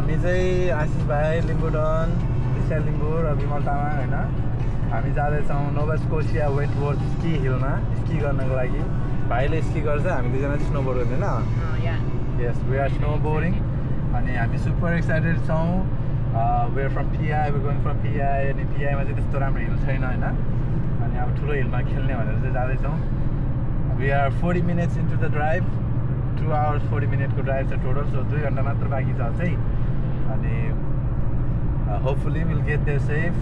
हामी चाहिँ आशिष भाइ, लिम्बुडन, लिम्बू र विमल तामाङ होइन, हामी जाँदैछौँ नोभा स्कोसिया वेन्टवर्थ स्की हिलमा स्की गर्नको लागि। भाइले स्की गर्छ, हामी दुईजना चाहिँ स्नोबोर्ड गर्दैन। Yes, we are snowboarding. अनि हामी सुपर एक्साइटेड छौँ। We are from PEI, we going from PEI. अनि पिआईमा चाहिँ त्यस्तो राम्रो हिल छैन होइन, अनि अब ठुलो हिलमा खेल्ने भनेर चाहिँ जाँदैछौँ। We are 40 minutes into the drive. 2 hours 40 minute को ड्राइभ छ टोटल। सो 2 घन्टा मात्र बाँकी छ चाहिँ। अनि hopefully will get there safe,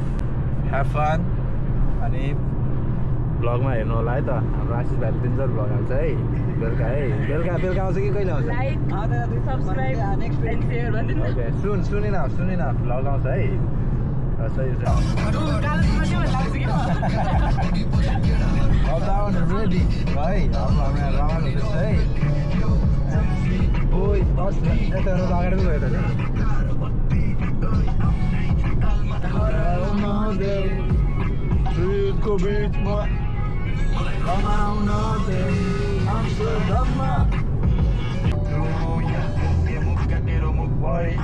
have fun. अनि भ्लगमा हेर्नु होला है त, हाम्रो आशिष भाइले डेन्जर भ्लग हाल्छ है बेलुका आउँछ कि कहिले आउँछ? ओके, सुनिन भ्लग आउँछ है। सही छ। रेडी भाइ, अब हाम्रो रमाइलो हुँदैछ है। ओइ यता अगाडि पो गयो त को बिचमा रमाउन दे आम्स्टरडममा तेरो मुख भरि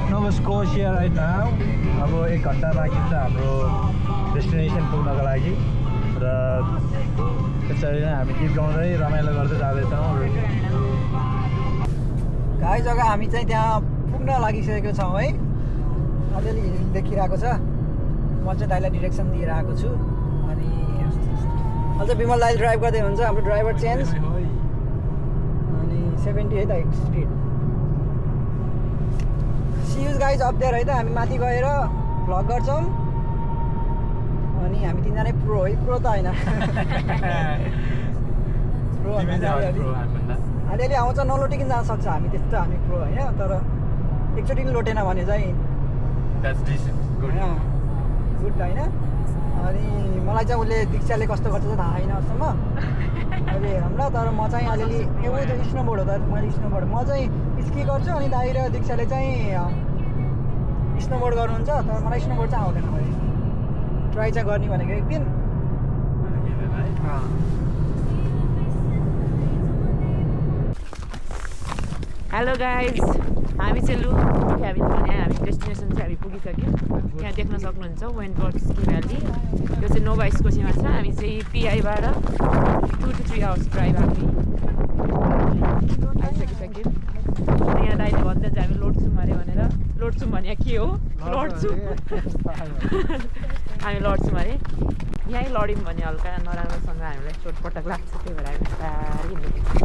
नोभा स्कोसिया राइट नाउ। अब 1 घन्टा बाँकी छ हाम्रो डेस्टिनेसन पुग्नको लागि र त्यसरी नै हामी गीत गाउँदै रमाइलो गर्दै जाँदैछौँ। गाई जग्गा हामी चाहिँ त्यहाँ पुग्न लागिसकेको छौँ है। अलिअलि हिल देखिरहेको छ। म चाहिँ दाइलाई डिरेक्सन दिइरहेको छु। अनि अझ विमल दाइले ड्राइभ गर्दै हुन्छ, हाम्रो ड्राइभर चेन्ज। अनि 70 है त स्पिड। सियुज गाइज अप देयर है त। हामी माथि गएर भ्लग गर्छौँ। अनि हामी तिनजना प्रो है, प्रो त होइन अलिअलि आउँछ, नलोटिकन जान सक्छ हामी, त्यस्तो हामी प्रो होइन। तर एकचोटि पनि लोटेन भने चाहिँ गुड होइन। अनि मलाई चाहिँ उसले दीक्षाले कस्तो गर्छ चाहिँ थाहा छैन अहिलेसम्म अहिले हामीलाई। तर म चाहिँ अलिअलि स्नोबोर्ड हो त, मैले स्नोबोर्ड म चाहिँ स्की गर्छु। अनि दाइ र दीक्षाले चाहिँ स्नोबोर्ड गर्नुहुन्छ। तर मलाई स्नोबोर्ड चाहिँ आउँदैन। मैले ट्राई चाहिँ गर्ने भनेको एक दिन। हेलो गाइज, हामी चाहिँ क्याबिन भने हामी डेस्टिनेसन चाहिँ हामी पुगिसक्यौँ। यहाँ देख्न सक्नुहुन्छ वेन्टवर्थ स्की भ्याली। यो चाहिँ नोभा स्कोसियामा छ। हामी चाहिँ पिआईबाट 2 to 3 hours ड्राइभ आइसकिसक्यौँ। यहाँ दाइले भन्छ हामी लोड्छौँ अरे भनेर। लोड्छौँ भने के हो? लड्छौँ हामी लड्छौँ अरे। यहीँ लड्यौँ भने हल्का नराम्रोसँग हामीलाई चोटपटक लाग्छ, त्यही भएर हामी बिस्तारै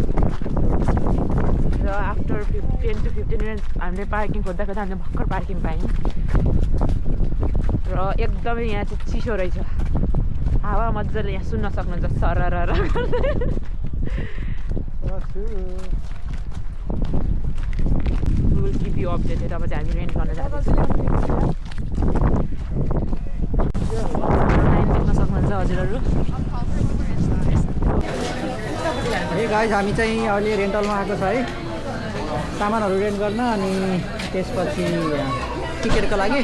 र आफ्टर 10 to 15 मिनट हामीले पार्किङ खोज्दा हामीले भर्खर पार्किङ पायौँ। र एकदमै यहाँ चाहिँ चिसो रहेछ। हावा मजाले यहाँ सुन्न सक्नुहुन्छ सरर विल किप यु अपडेटेड। अब चाहिँ हामी रेन्ट गर्न जाँदैछौँ। देख्न सक्नुहुन्छ हजुरहरू। ए गाइज हामी चाहिँ अहिले रेन्टलमा आएको छ है, सामानहरू रेन्ट गर्न। अनि त्यसपछि टिकटको लागि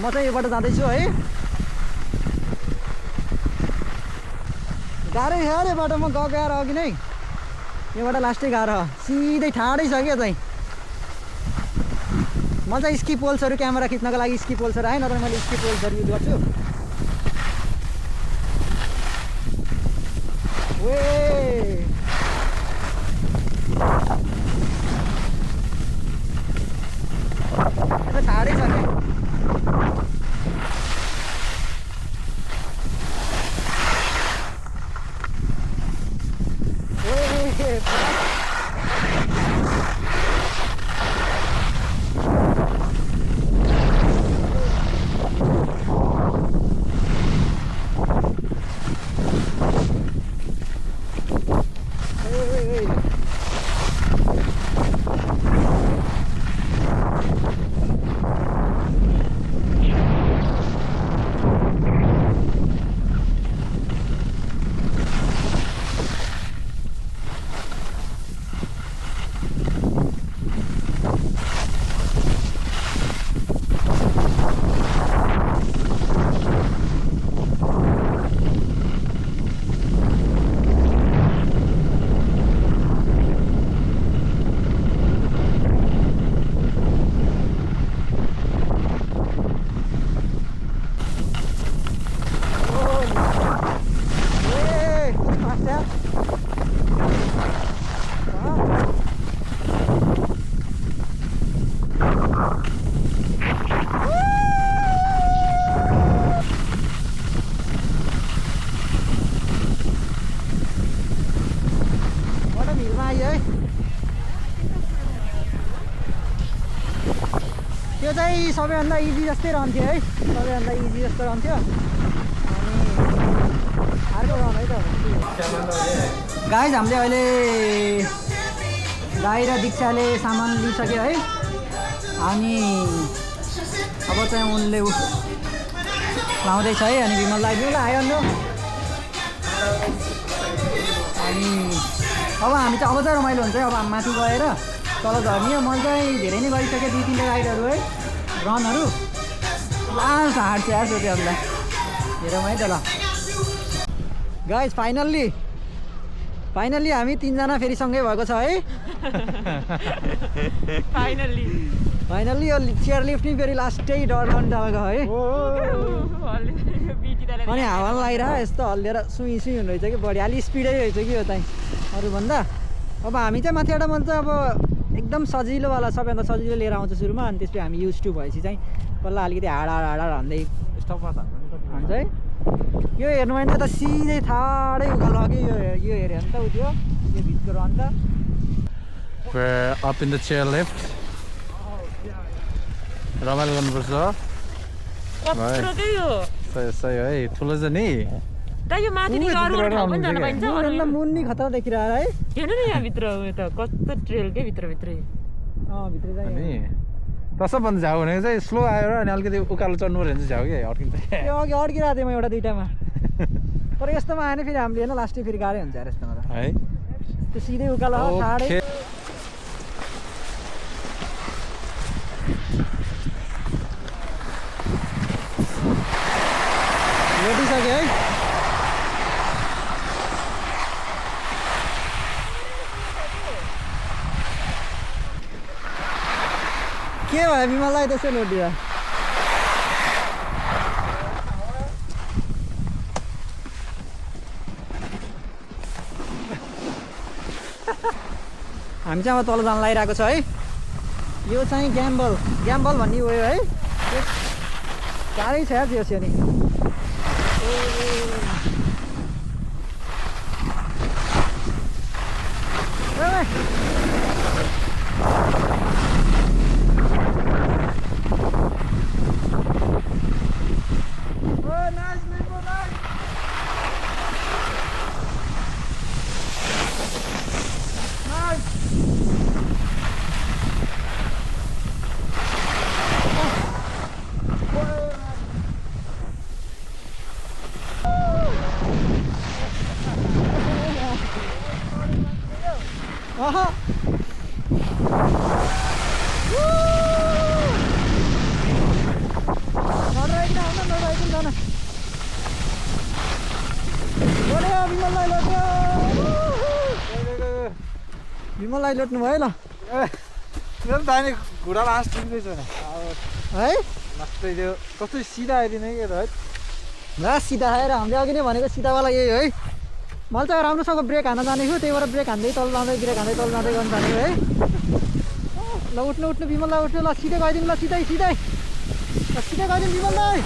म चाहिँ योबाट जाँदैछु है। गाह्रो छ अरे बाटो, म गएको आएर अघि नै योबाट लास्टै गाह्रो, सिधै ठाडै छ क्या चाहिँ। म चाहिँ स्की पोल्सहरू क्यामेरा खिच्नको लागि स्की पोल्सहरू आएँ, नत्र मैले स्की पोल्सहरू युज गर्छु। वे चाहिँ सबैभन्दा इजी जस्तै रहन्थ्यो है, सबैभन्दा इजी जस्तो रहन्थ्यो। अनि अर्को रन है त गाइज, हामीले अहिले दाइ र दीक्षाले सामान लिइसक्यो है। अनि अब चाहिँ उनले लाउँदैछ है। अनि विमललाई आयो अन्त। अनि अब हामी चाहिँ अब चाहिँ रमाइलो हुन्छ है। अब माथि गएर तल झर्ने हो। मैले चाहिँ धेरै नै गरिसकेँ 2-3 राइडहरू है, रनहरू। लास्ट हार्ड चाहिँ हार्छ त्यो हामीलाई हेरौँ है त। ल गाइज, फाइनल्ली हामी 3जना फेरि सँगै भएको छ है। फाइनल्ली यो चेयर लिफ्ट नि फेरि लास्टै डर भएको है। अनि हावा लगाइरह यस्तो हल्लिएर सुई हुँदैछ कि बढी अलिक स्पिडै रहेछ कि यो चाहिँ अरूभन्दा। अब हामी चाहिँ माथिबाट मन चाहिँ अब एकदम सजिलोवाला, सबैभन्दा सजिलो लिएर आउँछ सुरुमा। अनि त्यसपछि हामी युज टु भएपछि चाहिँ बल्ल अलिकति हाड हान्दै स्टपमा हान्छ है। यो हेर्नु भने त सिधै ठाडै उकालो अघि यो हेऱ्यो भने त उ त्यो भित्र रहन्छ। We're up in the chairlift. रमाइलो गर्नुपर्छ सही है। ठुलो छ नि मुन्नी खतरा देखिरहेर है। हेर्नु न यहाँभित्र त कस्तो ट्रेलकै भित्रभित्रै भित्र अनि तस भन्दा झाउ भनेको चाहिँ स्लो आयो र अनि अलिकति उकालो चढ्नु पऱ्यो भने चाहिँ झाउ कि अड्किन्छ। त्यो अघि अड्किरहेको थिएँ म एउटा दुइटामा। तर यस्तोमा आएन फेरि हामीले होइन, लास्टै फेरि गाह्रै हुन्छ यार यस्तोमा त है। त्यो सिधै उकालो ठाडै। रोटिसक्यो है। के भयो विमललाई त्यसै लोडिया? हामी चाहिँ अब तल जान लागिरहेको छ है। यो चाहिँ ग्याम्बल भन्ने उयो है। गाह्रै छ यार त्यो नि। विमललाई लोट्नु भयो ल। मेरो पनि दाहिने घुँडा लास्ट ठिकै छ है। लास्टै त्यो कस्तो सिधा आइदिने कि है। लास्ट सिधा आएर हामीले अघि नै भनेको सिधावाला यही है। मैले चाहिँ राम्रोसँग ब्रेक हान्न जानेको, त्यही भएर ब्रेक हान्दै तल जाँदै ब्रेक हान्दै तल जाँदै गर्नु जानेको है। ल उठ्नु विमललाई उठ्नु। ल सिधै गइदिउँ ल, सिधै गइदिउँ विमललाई।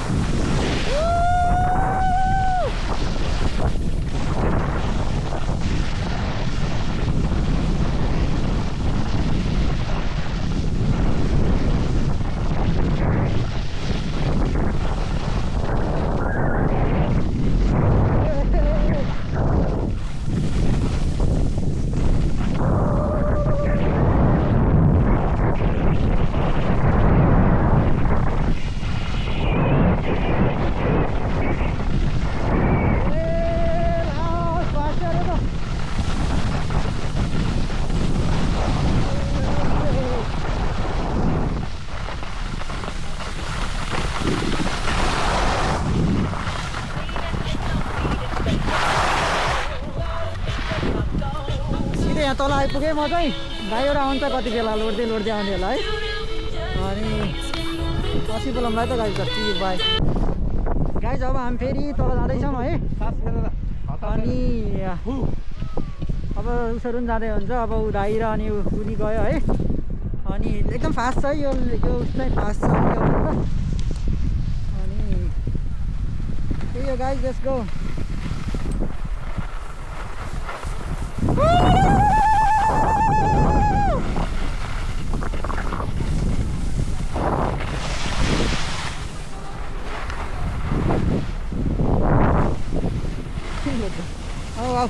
यहाँ तल आइपुगेँ म चाहिँ। गाईबाट आउँछ कति बेला लोड्दै आउने होला है। अनि पछि बोलाउँला है त गाई जति बाई। गाई जब हामी फेरि तल जाँदैछौँ है। अनि अब उसहरू पनि जाँदै हुन्छ। अब ऊ दाइ र अनि उनी गयो है। अनि एकदम फास्ट छ यो उसलाई फास्ट छ योभन्दा। अनि त्यही हो गाइज, लेट्स गो। आऊ आऊ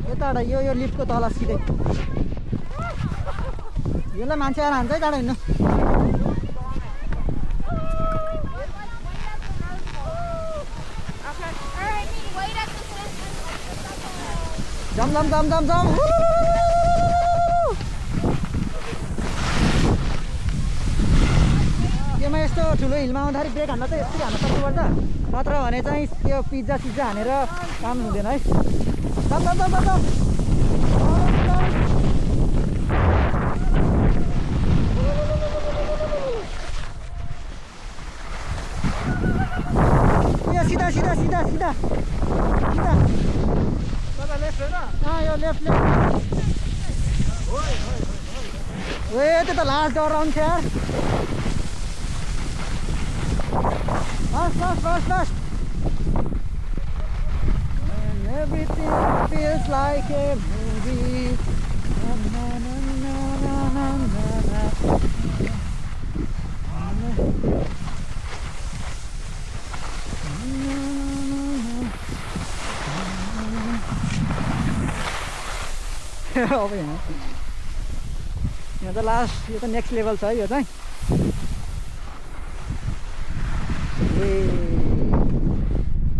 यताबाट यो लिफ्टको तल सिधै यसलाई मान्छे आएर हान्छ है टाढा हिँड्नु जम जम जम जम जम योमा यस्तो ठुलो हिलमा आउँदाखेरि ब्रेक हान्न चाहिँ यसरी हान्न सक्नुपर्छ नत्र भने चाहिँ त्यो पिज्जा सिज्जा हानेर काम हुँदैन है जम जम जम जम सीधा सीधा सीधा सीधा सीधा यो लेफ्ट लेफ्ट ए त्यो त लास्ट डर आउँछ यार fast fast fast fast everything feels like a movie na na na na na na na अब यहाँ त लास्ट यो त नेक्स्ट लेभल छ है यो चाहिँ ए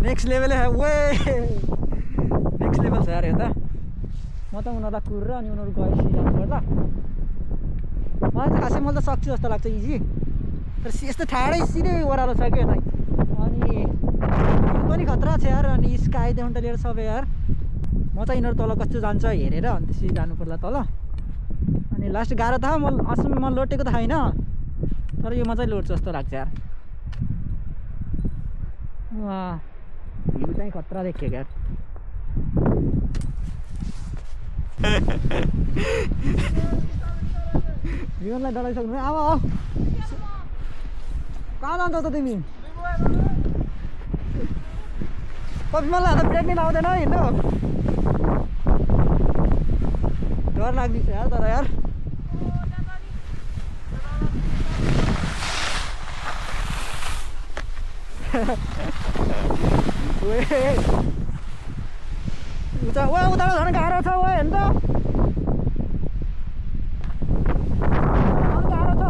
नेक्स्ट लेभल है वे नेक्स्ट लेभल छ यार यो त म त उनीहरूलाई कुरेर अनि उनीहरू गएपछि जानुपर्ला मलाई त खासै मैले त सक्छु जस्तो लाग्छ इजी तर यस्तो ठाडै सिधै ओह्रालो छ कि चाहिँ अनि यो पनि खतरा छ यार अनि स्काईदेखि त लिएर सबै यार म चाहिँ यिनीहरू तल कस्तो जान्छ हेरेर अनि त्यसरी जानु पर्ला तल अनि लास्ट गाह्रो त म लोटेको त छैन तर यो म चाहिँ लोट्छु जस्तो लाग्छ यार भ्यू चाहिँ खतरा देखेको यार जीवनलाई डराइसक्नु अब कहाँ जान्छौ त तिमी कति मलाई त ब्रेक नि लाउँदैन हिँड्नु डर लाग्दैछ यार तर यार उता झन् गाह्रो छ हेर्नु त गाह्रो छ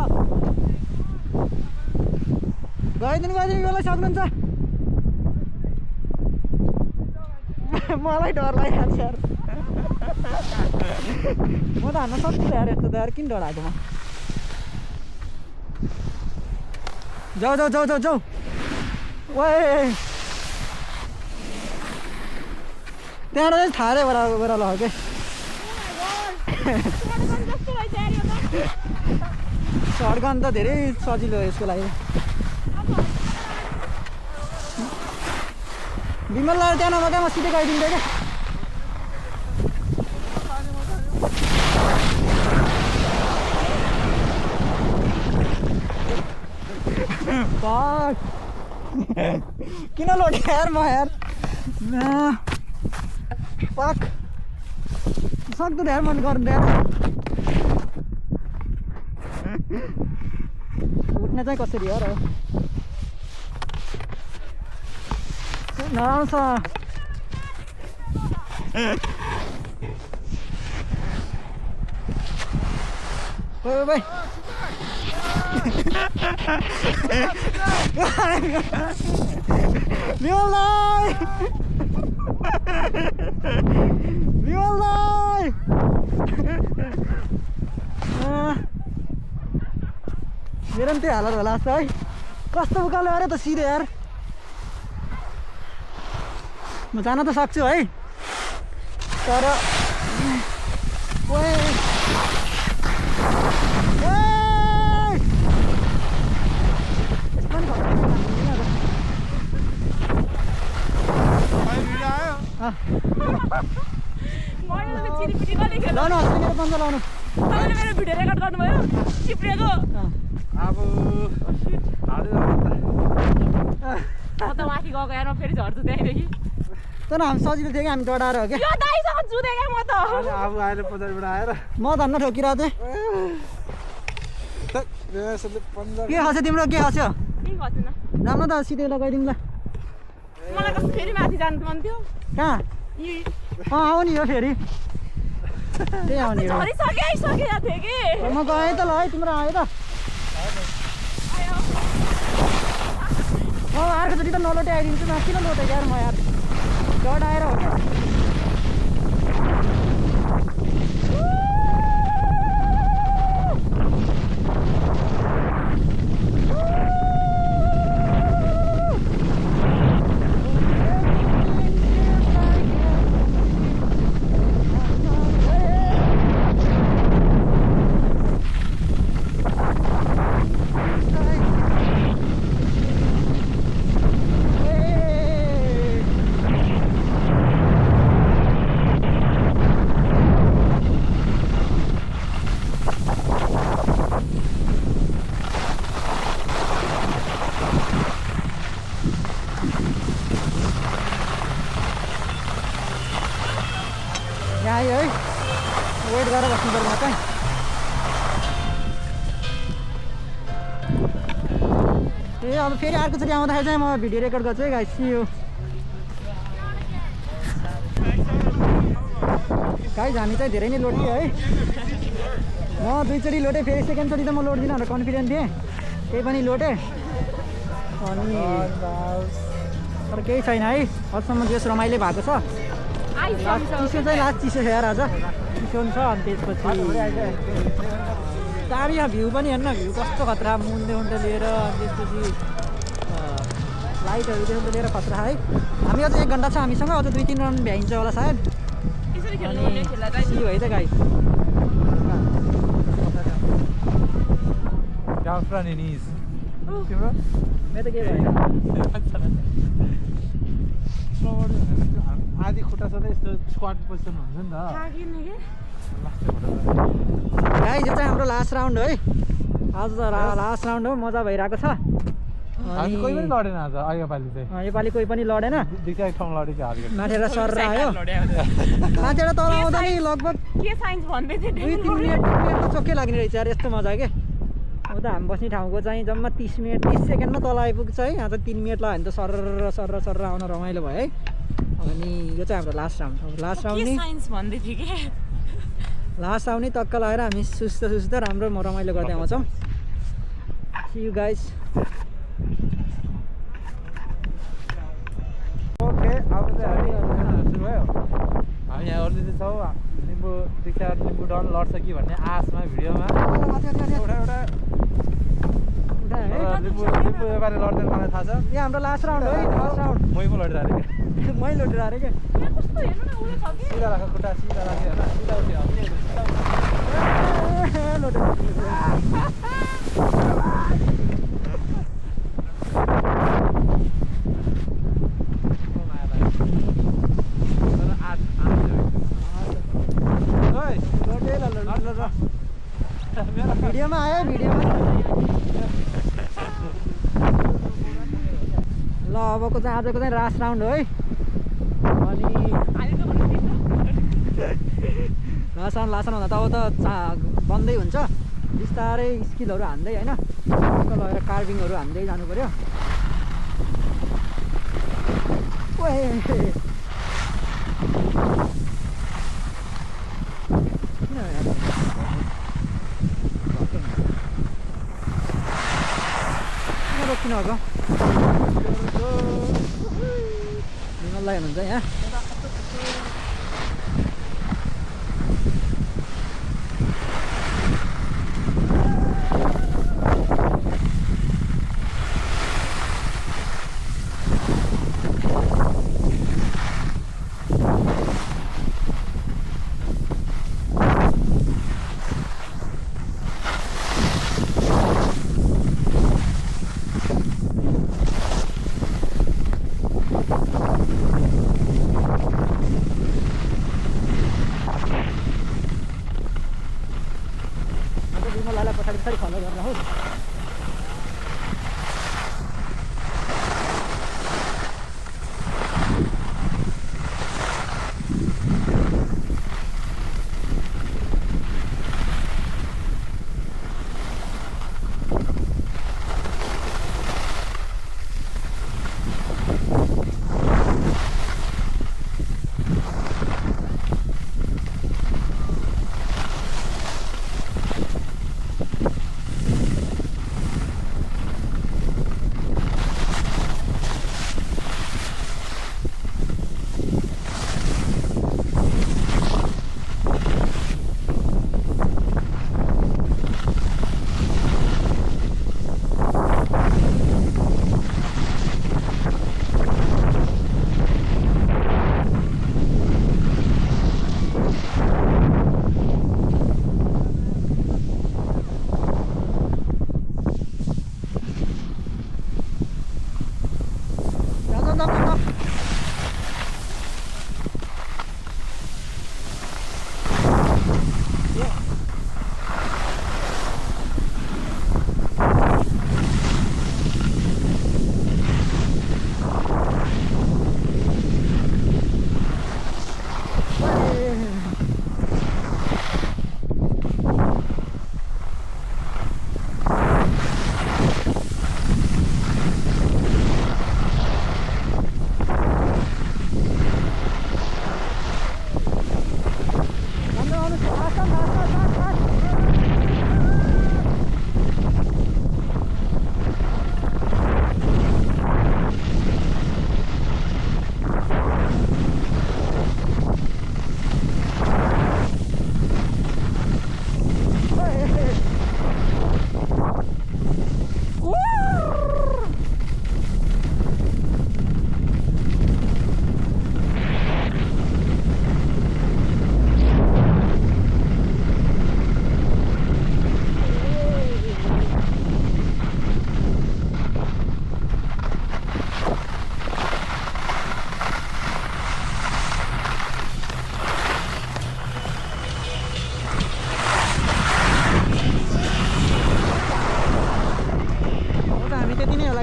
गइदिनु यसलाई सक्नुहुन्छ मलाई डर लागिरहेको छ यार म त हान्न सक्छु यार यस्तो त यार किन डराएको म जाऊ जाऊ जाऊ जाऊ जाऊ ओए त्यहाँबाट चाहिँ थाहा ओह्रालो हो क्या सर्टगन त धेरै सजिलो हो यसको लागि विमललाई त्यहाँ नभए म सिधै गइदिन्थेँ क्या किन लोटे यार म यार फक सक्दैन यार मन गर्नु यार उठ्ने चाहिँ कसरी यार नआउँछ भाइ मेरो पनि त्यही हालत होला जस्तो है कस्तो उकालो अरे त सिधै यार म जान त सक्छु है तर लाउनु मेरो बन्द लाउनु मेरो भिडियो रेकर्ड गर्नुभयो चिप्रेको अब म त माथि गएको यार फेरि झर्छु त्यहीँदेखि तर हामी सजिलो थियो कि हामी डढाएर हो क्या यो दाइसँग जुधे क्या म त अब अहिले पछाडिबाट आएर म धन्न ठोकिरहेको थिएँ के खस्यो तिम्रो के खस्यो केही गर्दैन राम्रो त सिधै लगाइदिउँ ल मलाई कस्तो फेरि माथि जानु मन थियो कहाँ आऊ नि हो फेरि त्यही आउने हो झरिसकेको थिएँ कि म गएँ त ल है तिम्रो आयो त अर्कोचोटि त नलोटे आइदिन्छु न किन लोटेको यार म यार डढाएर हो क्या यहाँ आयो है वेट गरेर बस्नु पर्छ चाहिँ ए अब फेरि अर्कोचोटि आउँदाखेरि चाहिँ म भिडियो रेकर्ड गर्छु है गाइस यो गाइस हामी चाहिँ धेरै नै लोटेँ है म दुईचोटि लोटेँ फेरि सेकेन्डचोटि त म लोड्दिनँ भनेर कन्फिडेन्ट थिएँ केही पनि लोटेँ अनि तर केही छैन है अझसम्म त्यस रमाइलो भएको छ चिसो चाहिँ लास्ट चिसो छ यार आज चिसो पनि छ अनि त्यसपछि दामी यहाँ भ्यू पनि हेर्न भ्यू कस्तो खतरा मुन्टे लिएर अनि त्यसपछि लाइटहरूदेखि लिएर खतरा है हामी अझ 1 घन्टा छ हामीसँग अझ 2-3 राउन्ड भ्याइन्छ होला सायद है त गाई मेरो त के भएन आधी खुट्टा छ त यस्तो स्क्वाड पोजिसन हुन्छ नि त गाइस यो चाहिँ हाम्रो लास्ट राउन्ड है आज त लास्ट राउन्ड हो मजा भइरहेको छ हामी कोही पनि लडेन आज योपालि चाहिँ योपालि कोही पनि लडेन दुईटा ठाउँ लडेको हाल्यो माथेर सर आयो माथेर तल आउँदा नि लगभग के साइन्स भन्दै थिए 2-3 मिनट त चोकै लाग्ने रहेछ यार यस्तो मजा के अब त हामी बस्ने ठाउँको चाहिँ जम्मा 30 मिनट 30 सेकेन्डमा तल आइपुग्छ है यहाँ त 3 मिनट लाग्यो भने त सर आउन रमाइलो भयो है अनि यो चाहिँ हाम्रो लास्ट राउन्ड अब लास्ट राउन्ड नि साइन्स भन्दै थिए के लास्ट राउन्ड नि टक्क लगाएर हामी सुस्त राम्रो रमाइलो गर्दै आउँछौँ सी यु गाइस ओके अब चाहिँ हामी सुरु भयो हामी यहाँ अर्ली छौँ लिम्बू दीक्षा लिम्बू डन लड्छ कि भन्ने आशमा भिडियोमा लिम्बू योपालि लड्दैन मलाई थाहा छ यहाँ हाम्रो लास्ट राउन्ड हो है लास्ट राउन्ड मै पो लडिरहेको थिएँ मै लडिरहेको क्या कस्तो हेर्नु न उयो छ कि सिधा राख खुट्टा सिधा राख्यो होइन सिधा उठ्यो भिडियोमा आयो भिडियोमा ल अबको चाहिँ आजको चाहिँ लास्ट राउन्ड हो है अनि लास्ट राउन्ड भन्दा त अब त बन्दै हुन्छ बिस्तारै स्किलहरू हान्दै होइन लगेर कार्भिङहरू हान्दै जानु पर्यो किन अब विमललाई हुनुहुन्छ यहाँ पछाडि फलो गरेर हो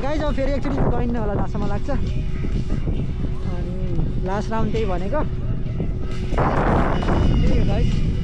गाइज अब फेरि एकचोटि गइन्न होला जहाँसम्म लाग्छ अनि लास्ट राउन्ड त्यही भनेको त्यही हो गाइज